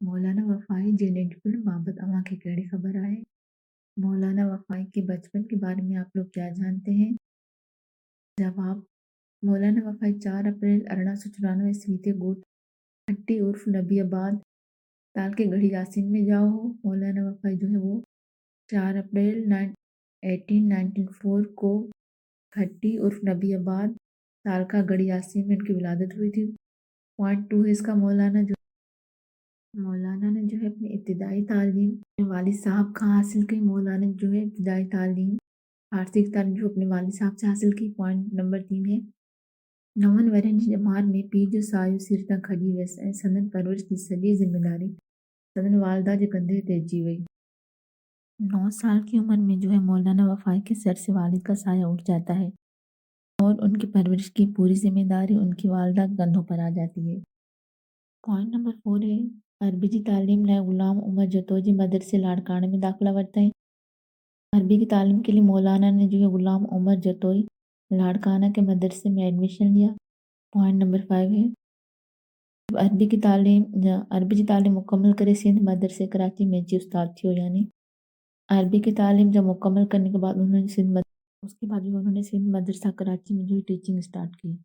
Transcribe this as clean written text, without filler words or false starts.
مولانا وفائی جینیٹکل بابت اواں کی کیڑی خبر آئے؟ مولانا وفائی کے بچپن کے بارے میں آپ لوگ کیا جانتے ہیں؟ جواب: مولانا وفائی 4 اپریل 1894 تے گوٹ ہٹی عرف نبی آباد تال کے گڑھی یاسین میں جاؤ ہو۔ مولانا وفائی جو ہے وہ 4 اپریل 1894 کو ہٹی عرف نبی آباد تال کا گڑھی یاسین میں ان کی ولادت ہوئی تھی۔ پوائنٹ 2 ہے اس کا۔ مولانا نے جو ہے اپنی ابتدائی تعلیم اپنے والد صاحب کا حاصل کی۔ مولانا جو ہے ابتدائی تعلیم فارسی کی تعلیم جو اپنے والد صاحب سے حاصل کی۔ پوائنٹ نمبر 3 ہے، نون ورن جمار میں پی جو سایو سیرتا کھڑی ویسے سندن پرورش کی سجی ذمہ داری سندن والدہ کے کندھے تیجی ہوئی۔ 9 سال کی عمر میں جو ہے مولانا وفائی کے سر سے والد کا سایہ اٹھ جاتا ہے اور ان کی پرورش کی پوری ذمہ داری ان کی والدہ کے کندھوں پر آ جاتی ہے۔ پوائنٹ نمبر 4 ہے، عربی کی تعلیم لائے غلام عمر جتوئی مدرسے لاڑکانہ میں داخلہ ورتا ہے۔ عربی کی تعلیم کے لیے مولانا نے جو ہے غلام عمر جتوئی لاڑکانہ کے مدرسے میں ایڈمیشن لیا۔ پوائنٹ نمبر 5 ہے، عربی کی تعلیم مکمل کرے سندھ مدرسے کراچی میں جی استاد تھیو، یعنی عربی کی تعلیم جب مکمل کرنے کے بعد انہوں نے سندھ مدرسہ کراچی میں جو ٹیچنگ سٹارٹ کی۔